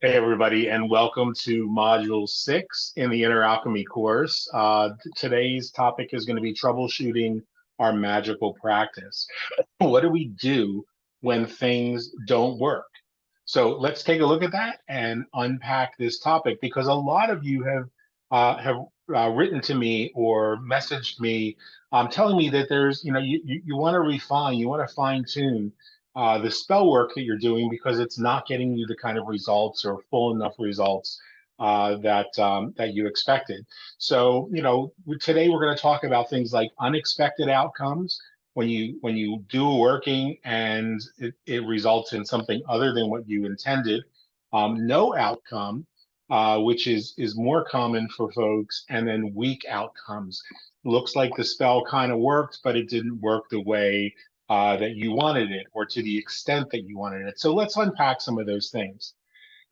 Hey, everybody, and welcome to Module 6 in the Inner Alchemy course. Today's topic is going to be troubleshooting our magical practice. What do we do when things don't work? So let's take a look at that and unpack this topic because a lot of you have written to me or messaged me telling me that you want to refine, you want to fine tune the spell work that you're doing because it's not getting you the kind of results or full enough results that you expected. So, today we're going to talk about things like unexpected outcomes when you do working and it results in something other than what you intended. No outcome, which is more common for folks, and then weak outcomes. Looks like the spell kind of worked, but it didn't work the way that you wanted it or to the extent that you wanted it. So let's unpack some of those things.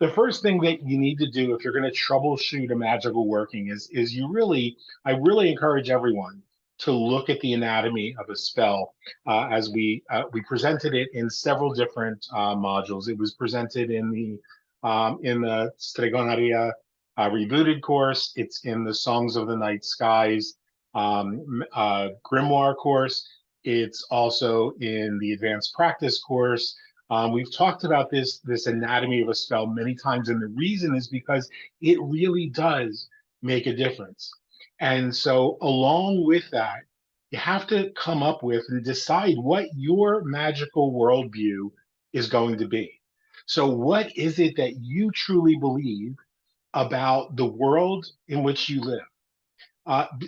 The first thing that you need to do if you're going to troubleshoot a magical working is I really encourage everyone to look at the anatomy of a spell as we presented it in several different modules. It was presented in the Stregoneria rebooted course. It's in the Songs of the Night Skies Grimoire course. It's also in the Advanced Practice course. We've talked about this anatomy of a spell many times, and the reason is because it really does make a difference. And so, along with that, you have to come up with and decide what your magical worldview is going to be. So, what is it that you truly believe about the world in which you live?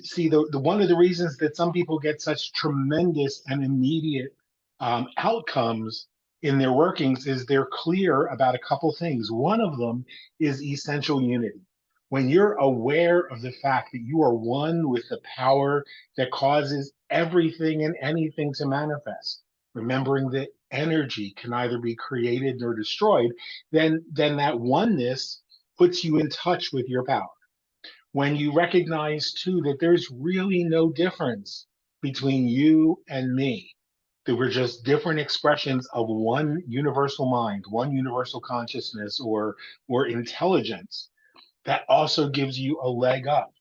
See, the one of the reasons that some people get such tremendous and immediate outcomes in their workings is they're clear about a couple things. One of them is essential unity. When you're aware of the fact that you are one with the power that causes everything and anything to manifest, remembering that energy can neither be created nor destroyed, then that oneness puts you in touch with your power. When you recognize too that there's really no difference between you and me, that we're just different expressions of one universal mind, one universal consciousness or intelligence, that also gives you a leg up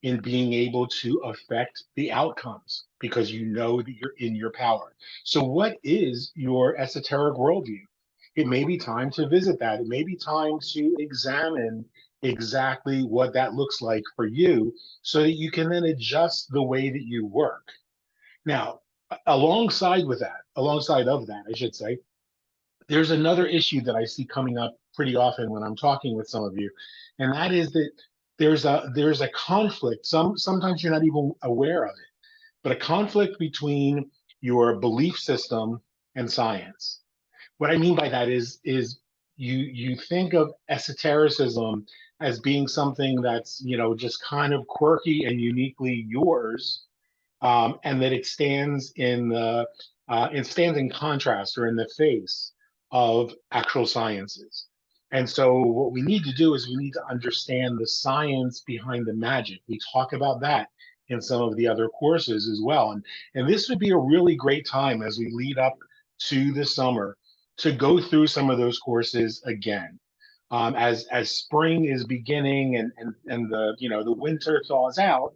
in being able to affect the outcomes because you know that you're in your power. So, what is your esoteric worldview? It may be time to visit that. It may be time to examine exactly what that looks like for you so that you can then adjust the way that you work. Now, alongside of that, I should say, there's another issue that I see coming up pretty often when I'm talking with some of you, and that is that there's a conflict. Sometimes you're not even aware of it, but a conflict between your belief system and science. What I mean by that is you think of esotericism as being something that's just kind of quirky and uniquely yours, and that it stands in contrast or in the face of actual sciences. And so what we need to do is we need to understand the science behind the magic. We talk about that in some of the other courses as well. And this would be a really great time as we lead up to the summer to go through some of those courses again. As spring is beginning and the winter thaws out,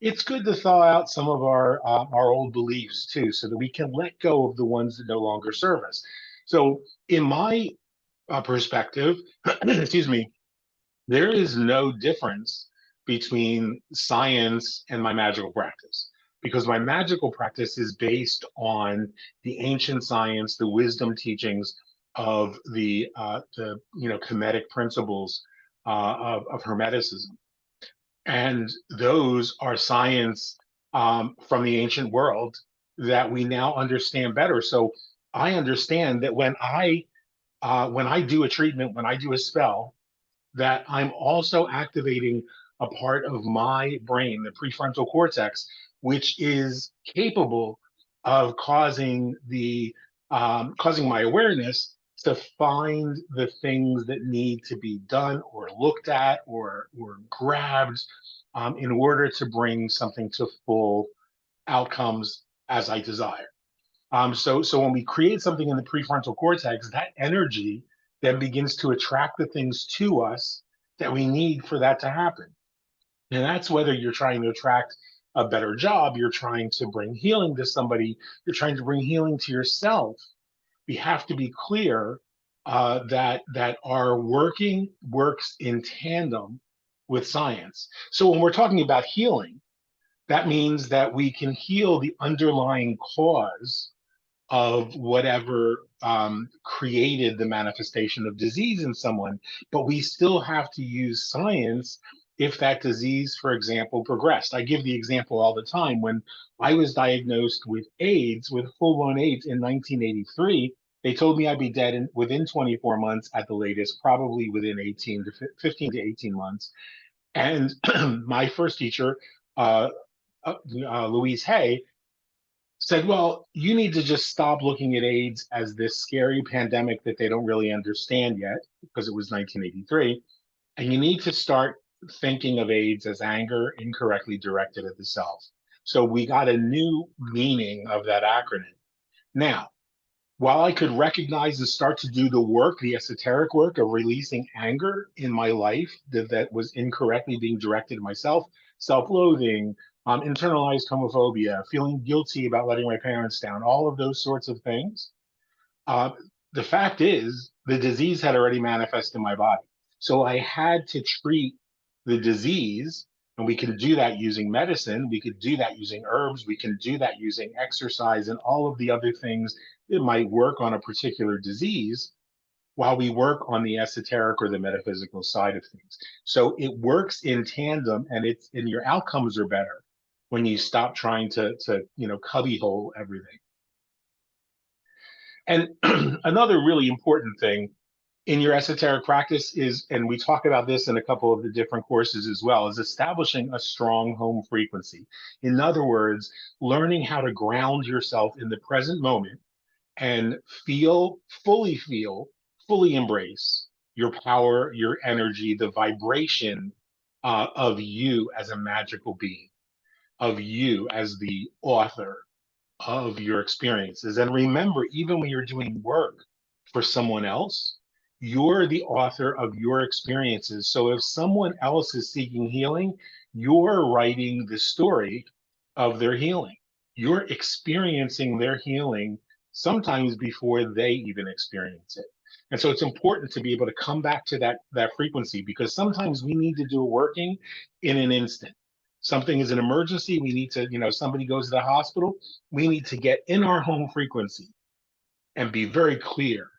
it's good to thaw out some of our old beliefs too, so that we can let go of the ones that no longer serve us. So, in my perspective, excuse me, there is no difference between science and my magical practice because my magical practice is based on the ancient science, the wisdom teachings of the Kemetic principles of Hermeticism, and those are science from the ancient world that we now understand better. So I understand that when I do a treatment, when I do a spell, that I'm also activating a part of my brain, the prefrontal cortex, which is capable of causing my awareness to find the things that need to be done or looked at or grabbed in order to bring something to full outcomes as I desire. So when we create something in the prefrontal cortex, that energy then begins to attract the things to us that we need for that to happen. And that's whether you're trying to attract a better job, you're trying to bring healing to somebody, you're trying to bring healing to yourself. We have to be clear that our working works in tandem with science. So when we're talking about healing, that means that we can heal the underlying cause of whatever created the manifestation of disease in someone, but we still have to use science if that disease, for example, progressed. I give the example all the time. When I was diagnosed with AIDS, with full-blown AIDS in 1983, they told me I'd be dead within 24 months at the latest, probably within 15 to 18 months. And my first teacher, uh, Louise Hay, said, well, you need to just stop looking at AIDS as this scary pandemic that they don't really understand yet, because it was 1983. And you need to start thinking of AIDS as anger incorrectly directed at the self. So we got a new meaning of that acronym. Now, while I could recognize and start to do the work, the esoteric work of releasing anger in my life that was incorrectly being directed at myself, self-loathing, internalized homophobia, feeling guilty about letting my parents down, all of those sorts of things, uh, the fact is, the disease had already manifested in my body. So I had to treat the disease, and we can do that using medicine. We could do that using herbs. We can do that using exercise and all of the other things that might work on a particular disease while we work on the esoteric or the metaphysical side of things. So it works in tandem, and your outcomes are better when you stop trying to cubbyhole everything. And another really important thing in your esoteric practice is, and we talk about this in a couple of the different courses as well, is establishing a strong home frequency. In other words, learning how to ground yourself in the present moment and feel, fully embrace your power, your energy, the vibration of you as a magical being, of you as the author of your experiences. And remember, even when you're doing work for someone else, you're the author of your experiences. So if someone else is seeking healing, you're writing the story of their healing. You're experiencing their healing sometimes before they even experience it. And so it's important to be able to come back to that frequency, because sometimes we need to do a working in an instant. Something is an emergency. We need to, somebody goes to the hospital. We need to get in our home frequency and be very clear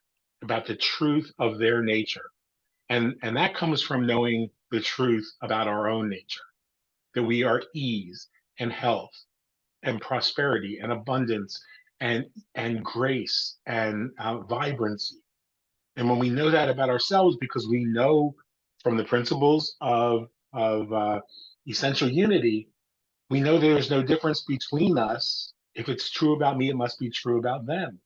about the truth of their nature. And that comes from knowing the truth about our own nature, that we are ease and health and prosperity and abundance and grace and vibrancy. And when we know that about ourselves, because we know from the principles of essential unity, we know there's no difference between us. If it's true about me, it must be true about them.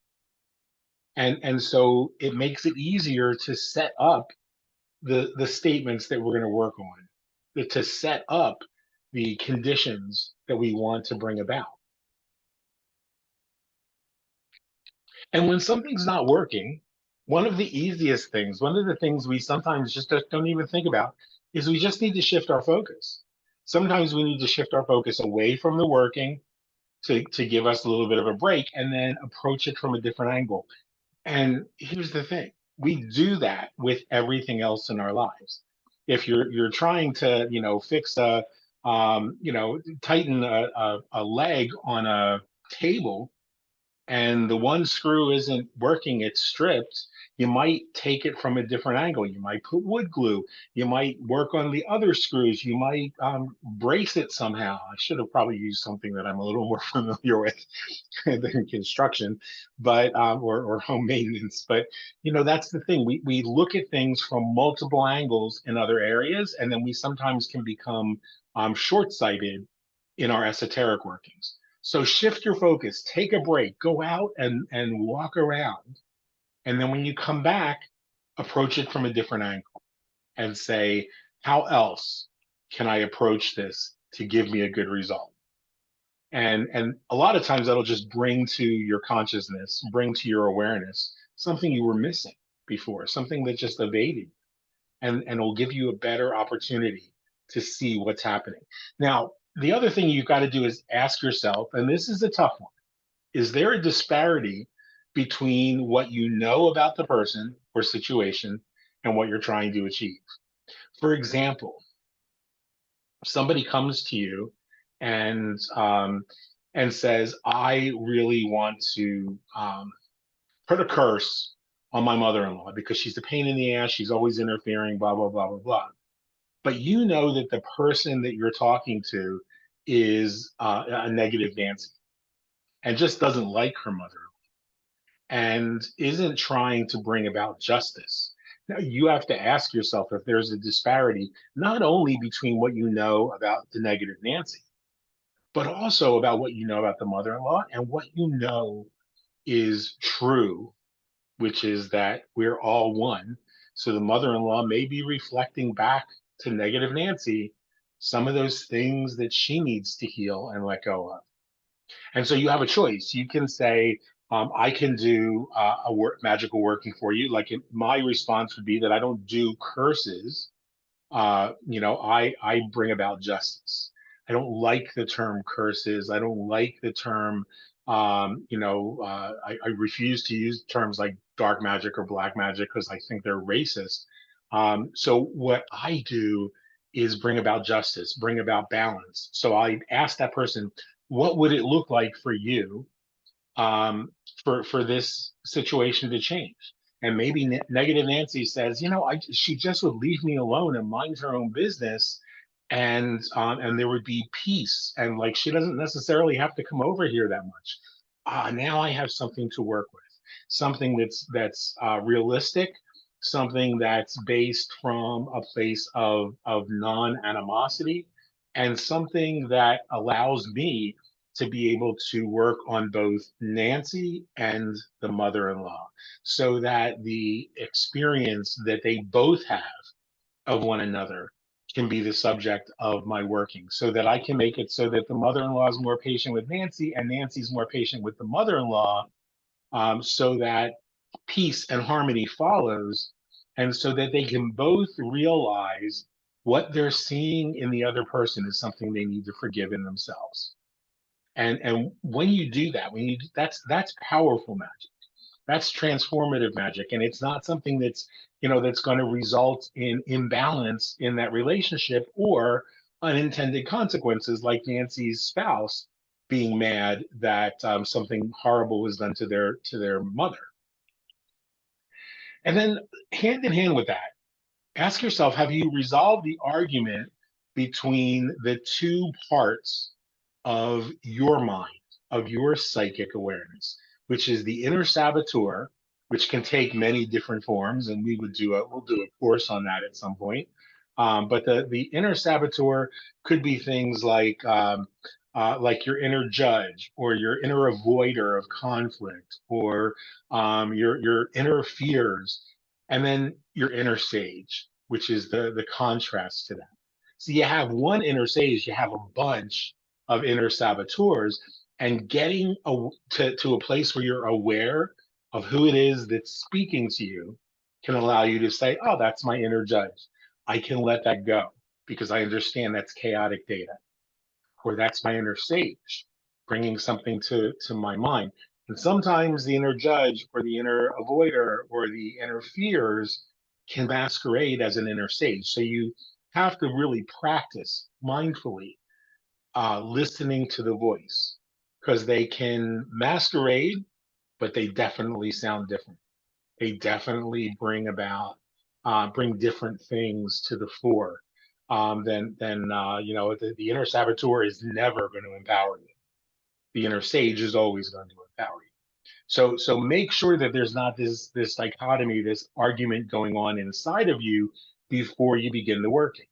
And so it makes it easier to set up the statements that we're going to work on, to set up the conditions that we want to bring about. And when something's not working, one of the easiest things, one of the things we sometimes just don't even think about, is we just need to shift our focus. Sometimes we need to shift our focus away from the working to give us a little bit of a break, and then approach it from a different angle. And here's the thing, we do that with everything else in our lives. If you're trying to, fix tighten a leg on a table, and the one screw isn't working, it's stripped, you might take it from a different angle. You might put wood glue. You might work on the other screws. You might brace it somehow. I should have probably used something that I'm a little more familiar with than construction, but or home maintenance. But that's the thing. We look at things from multiple angles in other areas, and then we sometimes can become short-sighted in our esoteric workings. So shift your focus, take a break, go out and walk around. And then when you come back, approach it from a different angle and say, how else can I approach this to give me a good result? And a lot of times that'll just bring to your consciousness, bring to your awareness something you were missing. before, something that just evaded, and will give you a better opportunity to see what's happening. Now, the other thing you've got to do is ask yourself, and this is a tough one, is there a disparity between what you know about the person or situation and what you're trying to achieve? For example, somebody comes to you and says, "I really want to put a curse on my mother-in-law because she's a pain in the ass. She's always interfering, blah blah blah blah blah." But you know that the person that you're talking to is a negative Nancy and just doesn't like her mother and isn't trying to bring about justice. Now, you have to ask yourself if there's a disparity, not only between what you know about the negative Nancy, but also about what you know about the mother in law and what you know is true, which is that we're all one. So the mother in law may be reflecting back to negative Nancy some of those things that she needs to heal and let go of. And so you have a choice. You can say, I can do magical working for you. Like my response would be that I don't do curses. I bring about justice. I don't like the term curses. I don't like the term, I refuse to use terms like dark magic or black magic because I think they're racist. So what I do is bring about justice, bring about balance. So I ask that person, what would it look like for you um, for this situation to change? And maybe negative Nancy says, she just would leave me alone and mind her own business, and there would be peace, and like she doesn't necessarily have to come over here that much. Now I have something to work with, something that's realistic, something that's based from a place of non animosity, and something that allows me to be able to work on both Nancy and the mother in law so that the experience that they both have of one another can be the subject of my working so that I can make it so that the mother in law is more patient with Nancy and Nancy's more patient with the mother in law, so that peace and harmony follows, and so that they can both realize what they're seeing in the other person is something they need to forgive in themselves. And when you do that, that's powerful magic. That's transformative magic, and it's not something that's going to result in imbalance in that relationship or unintended consequences, like Nancy's spouse being mad that something horrible was done to their mother. And then, hand in hand with that, ask yourself: have you resolved the argument between the two parts of your mind, of your psychic awareness, which is the inner saboteur, which can take many different forms, and we'll do a course on that at some point. But the inner saboteur could be things like your inner judge or your inner avoider of conflict, or your inner fears, and then your inner sage, which is the contrast to that. So you have one inner sage, you have a bunch of inner saboteurs, and getting to a place where you're aware of who it is that's speaking to you can allow you to say, oh, that's my inner judge. I can let that go because I understand that's chaotic data, or that's my inner sage bringing something to my mind. And sometimes the inner judge or the inner avoider or the inner fears can masquerade as an inner sage. So you have to really practice mindfully listening to the voice, because they can masquerade, but they definitely sound different. They definitely bring different things to the fore than the inner saboteur is never going to empower you. The inner sage is always going to empower you. So make sure that there's not this dichotomy, this argument going on inside of you before you begin the working.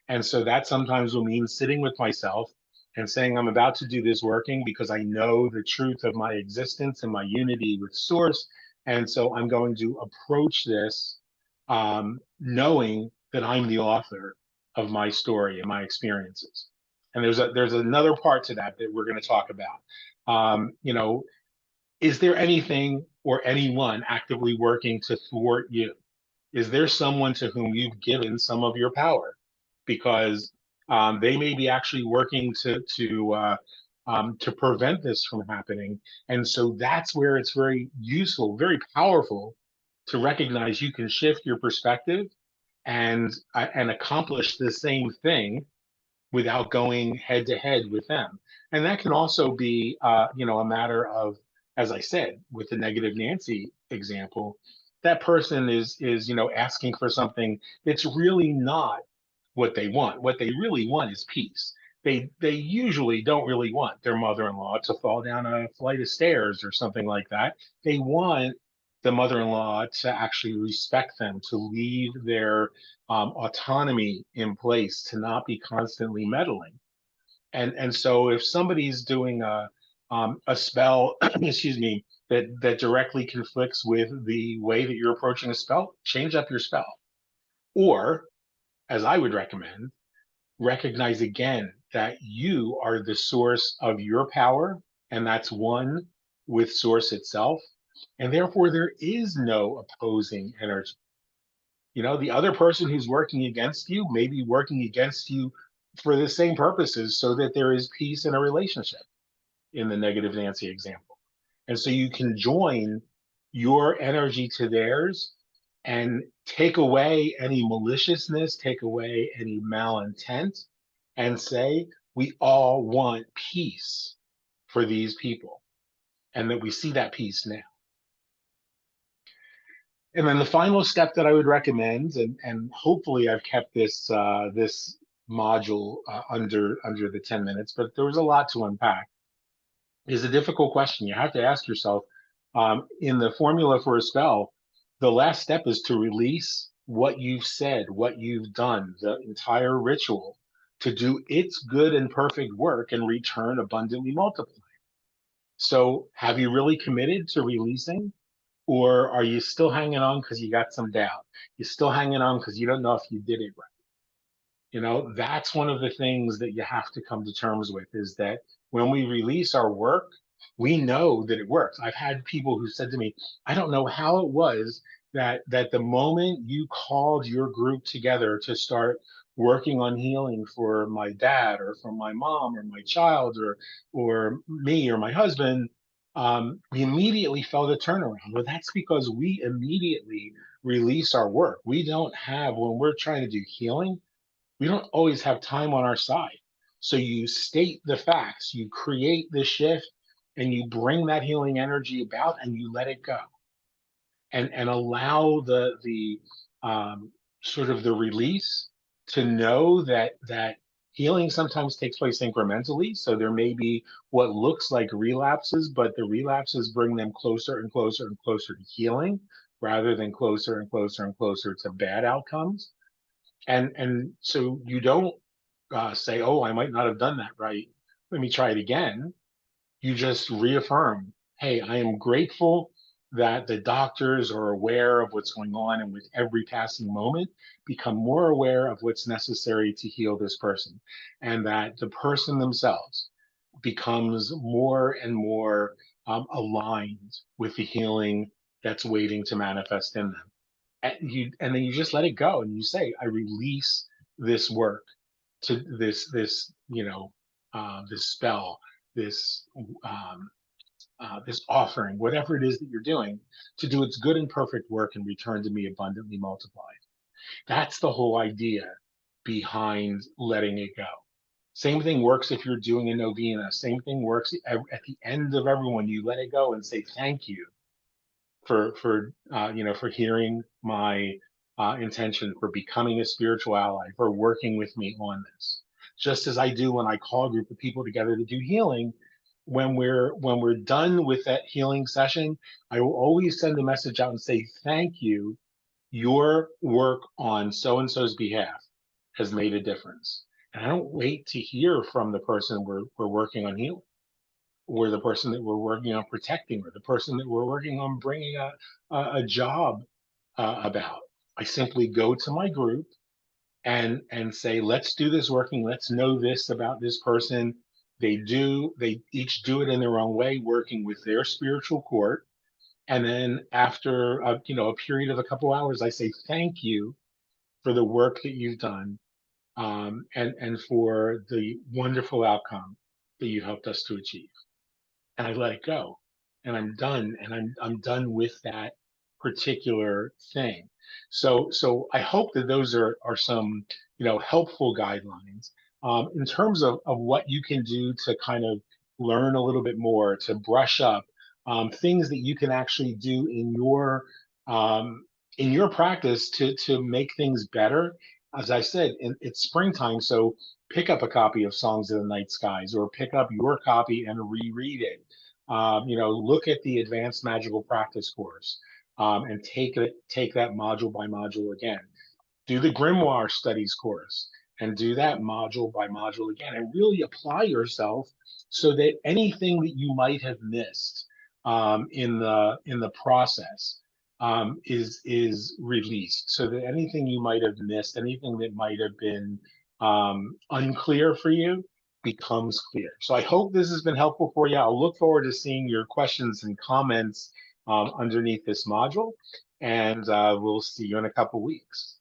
And so that sometimes will mean sitting with myself and saying, I'm about to do this working because I know the truth of my existence and my unity with source. And so I'm going to approach this knowing that I'm the author of my story and my experiences. And there's another part to that we're going to talk about. Is there anything or anyone actively working to thwart you? Is there someone to whom you've given some of your power? Because they may be actually working to prevent this from happening. And so that's where it's very useful, very powerful to recognize you can shift your perspective and accomplish the same thing without going head to head with them. And that can also be, a matter of, as I said, with the negative Nancy example, that person is asking for something that's really not what they want. What they really want is peace. They usually don't really want their mother-in-law to fall down a flight of stairs or something like that. They want the mother-in-law to actually respect them, to leave their autonomy in place, to not be constantly meddling. And so if somebody's doing a spell, excuse me, that directly conflicts with the way that you're approaching a spell, change up your spell. Or, as I would recommend, recognize again that you are the source of your power, and that's one with source itself. And therefore, there is no opposing energy. The other person who's working against you may be working against you for the same purposes so that there is peace in a relationship in the negative Nancy example. And so you can join your energy to theirs and take away any maliciousness, take away any malintent, and say, we all want peace for these people, and that we see that peace now. And then the final step that I would recommend, and hopefully I've kept this module under the 10 minutes, but there was a lot to unpack, is a difficult question. You have to ask yourself, in the formula for a spell, the last step is to release what you've said, what you've done, the entire ritual, to do its good and perfect work and return abundantly multiplied. So have you really committed to releasing? Or are you still hanging on because you got some doubt? You're still hanging on because you don't know if you did it right. That's one of the things that you have to come to terms with, is that when we release our work, we know that it works. I've had people who said to me, I don't know how it was that the moment you called your group together to start working on healing for my dad or for my mom or my child or me or my husband, we immediately felt a turnaround. Well, that's because we immediately release our work. We don't have, when we're trying to do healing, we don't always have time on our side. So you state the facts, you create the shift, and you bring that healing energy about, and you let it go, and allow the sort of the release, to know that healing sometimes takes place incrementally. So there may be what looks like relapses, but the relapses bring them closer and closer and closer to healing, rather than closer and closer and closer to bad outcomes. And so you don't say, oh, I might not have done that right, let me try it again. You just reaffirm, hey, I am grateful that the doctors are aware of what's going on, and with every passing moment become more aware of what's necessary to heal this person, and that the person themselves becomes more and more aligned with the healing that's waiting to manifest in them. And then you just let it go, and you say, I release this work to this spell, this this offering, whatever it is that you're doing, to do its good and perfect work and return to me abundantly multiplied. That's the whole idea behind letting it go. Same thing works if you're doing a novena. Same thing works at the end of everyone. You let it go and say thank you for hearing my intention, for becoming a spiritual ally, for working with me on this. Just as I do when I call a group of people together to do healing, when we're done with that healing session, I will always send a message out and say thank you. Your work on so and so's behalf has made a difference. And I don't wait to hear from the person we're working on healing, or the person that we're working on protecting, or the person that we're working on bringing a job about. I simply go to my group and say, let's do this working. Let's know this about this person. They each do it in their own way, working with their spiritual court. And then after a period of a couple hours, I say thank you for the work that you've done, and for the wonderful outcome that you helped us to achieve. And I let it go, and I'm done, and I'm done with that particular thing. So I hope that those are some helpful guidelines in terms of what you can do to kind of learn a little bit more, to brush up, things that you can actually do um, in your practice to make things better. As I said, it's springtime, so pick up a copy of Songs of the Night Skies, or pick up your copy and reread it. Look at the Advanced Magical Practice course, and take that module by module again. Do the Grimoire Studies course and do that module by module again, and really apply yourself so that anything that you might have missed in the process is released. So that anything you might have missed, anything that might have been unclear for you, becomes clear. So I hope this has been helpful for you. I'll look forward to seeing your questions and comments underneath this module, and we'll see you in a couple weeks.